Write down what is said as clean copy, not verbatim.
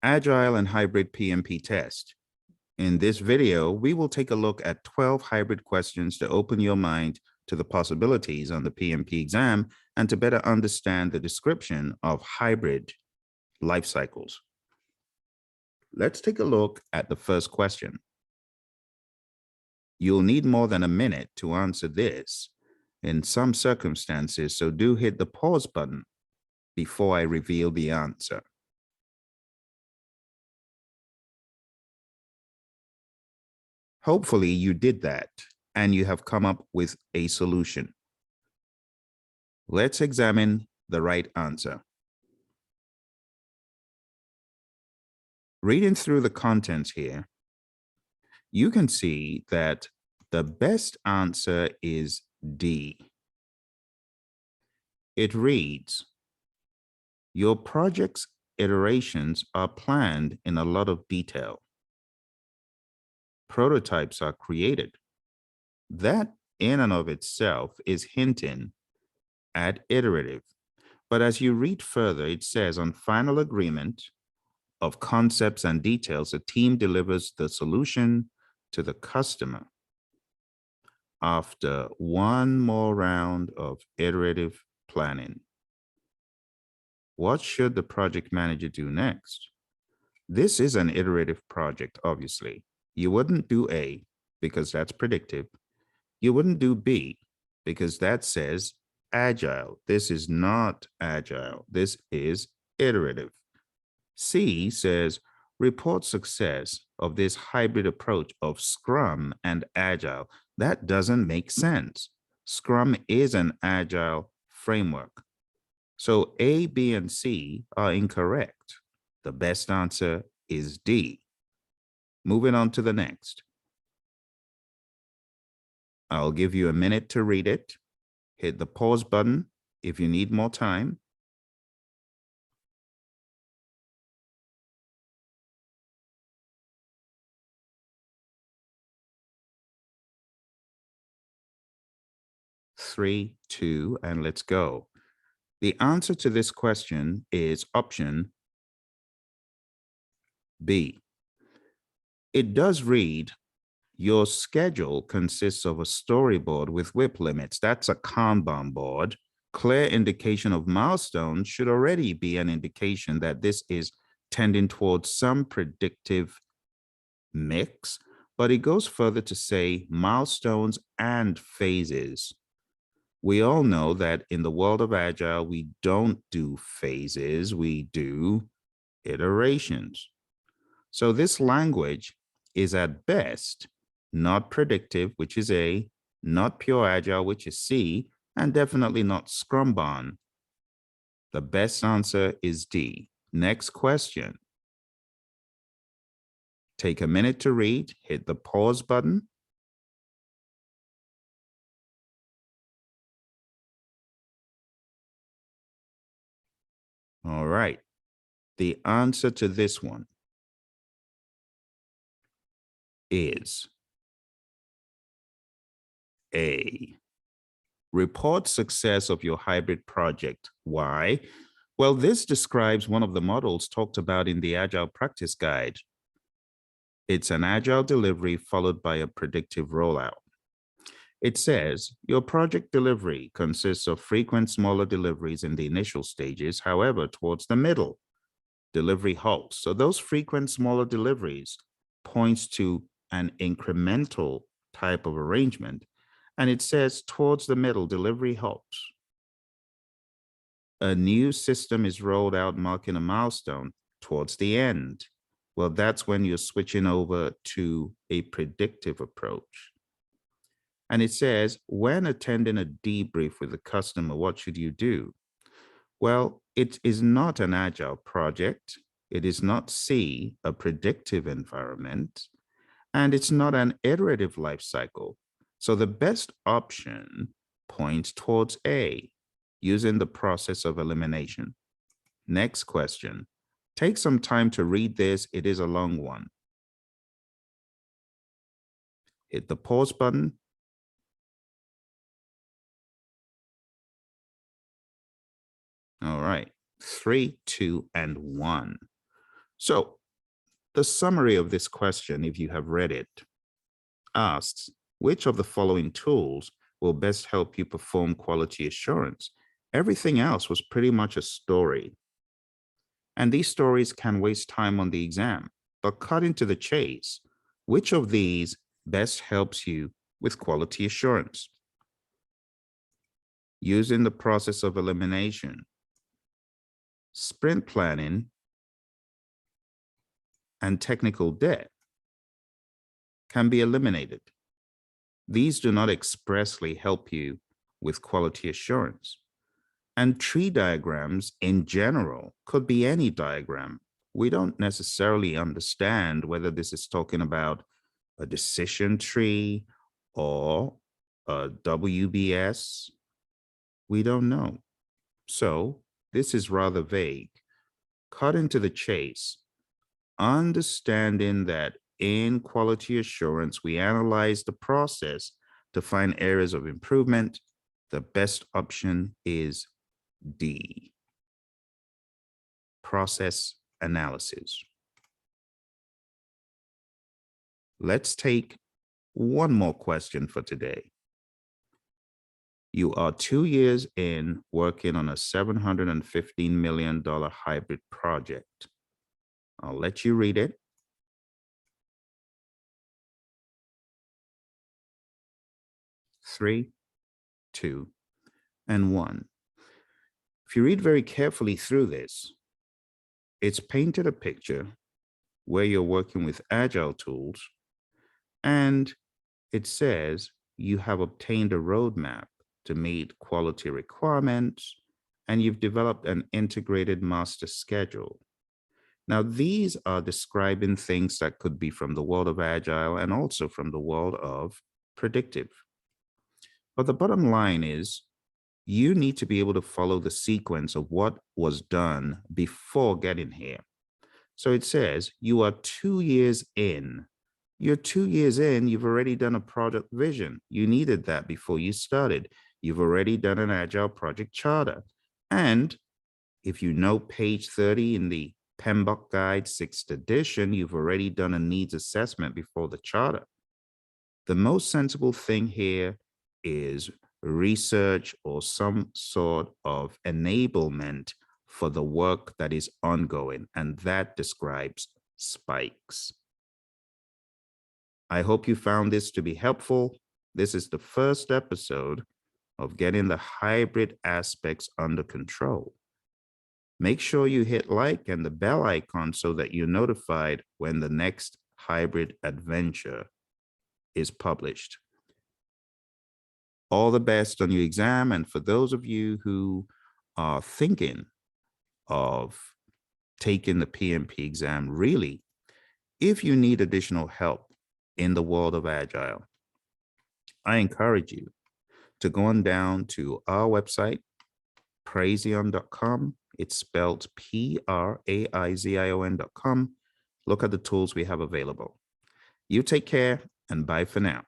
Agile and Hybrid PMP Test. In this video, we will take a look at 12 hybrid questions to open your mind to the possibilities on the PMP exam and to better understand the description of hybrid life cycles. Let's take a look at the first question. You'll need more than a minute to answer this in some circumstances, so do hit the pause button before I reveal the answer. Hopefully you did that and you have come up with a solution. Let's examine the right answer. Reading through the contents here, you can see that the best answer is D. It reads, your project's iterations are planned in a lot of detail. Prototypes are created. That in and of itself is hinting at iterative. But as you read further, it says on final agreement of concepts and details, a team delivers the solution to the customer after one more round of iterative planning. What should the project manager do next? This is an iterative project, obviously. You wouldn't do A because that's predictive. You wouldn't do B because that says agile. This is not agile. This is iterative. C says report success of this hybrid approach of Scrum and Agile. That doesn't make sense. Scrum is an agile framework. So A, B, and C are incorrect. The best answer is D. Moving on to the next. I'll give you a minute to read it. Hit the pause button if you need more time. Three, two, and let's go. The answer to this question is option B. It does read, your schedule consists of a storyboard with WIP limits. That's a Kanban board. Clear indication of milestones should already be an indication that this is tending towards some predictive mix, but it goes further to say milestones and phases. We all know that in the world of Agile, we don't do phases, we do iterations. So this language is at best not predictive, which is A, not pure Agile, which is C, and definitely not Scrumban. The best answer is D. Next question. Take a minute to read, hit the pause button. All right. The answer to this one is A. Report success of your hybrid project. Why? Well, this describes one of the models talked about in the Agile Practice Guide. It's an Agile delivery followed by a predictive rollout. It says your project delivery consists of frequent smaller deliveries in the initial stages. However, towards the middle, delivery halts. So those frequent smaller deliveries points to an incremental type of arrangement. And it says towards the middle, delivery halts. A new system is rolled out, marking a milestone towards the end. Well, that's when you're switching over to a predictive approach. And it says, when attending a debrief with the customer, what should you do? Well, it is not an agile project. It is not C, a predictive environment, and it's not an iterative life cycle. So the best option points towards A, using the process of elimination. Next question. Take some time to read this. It is a long one. Hit the pause button. All right. 3, 2, and 1. So the summary of this question, if you have read it, asks, which of the following tools will best help you perform quality assurance? Everything else was pretty much a story. And these stories can waste time on the exam, but cutting to the chase, which of these best helps you with quality assurance? Using the process of elimination, sprint planning, and technical debt can be eliminated. These do not expressly help you with quality assurance. And tree diagrams in general could be any diagram. We don't necessarily understand whether this is talking about a decision tree or a WBS. We don't know. So this is rather vague. Cutting to the chase, understanding that in quality assurance, we analyze the process to find areas of improvement. The best option is D, process analysis. Let's take one more question for today. You are 2 years in working on a $715 million hybrid project. I'll let you read it. 3, 2, and 1. If you read very carefully through this, it's painted a picture where you're working with agile tools, and it says you have obtained a roadmap to meet quality requirements, and you've developed an integrated master schedule. Now, these are describing things that could be from the world of agile and also from the world of predictive. But the bottom line is, you need to be able to follow the sequence of what was done before getting here. So it says you are 2 years in. You're 2 years in, you've already done a project vision. You needed that before you started. You've already done an agile project charter. And if you know page 30 in the PMBOK Guide 6th edition, you've already done a needs assessment before the charter. The most sensible thing here is research or some sort of enablement for the work that is ongoing, and that describes spikes. I hope you found this to be helpful. This is the first episode of getting the hybrid aspects under control. Make sure you hit like and the bell icon so that you're notified when the next hybrid adventure is published. All the best on your exam. And for those of you who are thinking of taking the PMP exam, really, if you need additional help in the world of Agile, I encourage you to go on down to our website, Praizion.com. It's spelled Praizion.com. Look at the tools we have available. You take care and bye for now.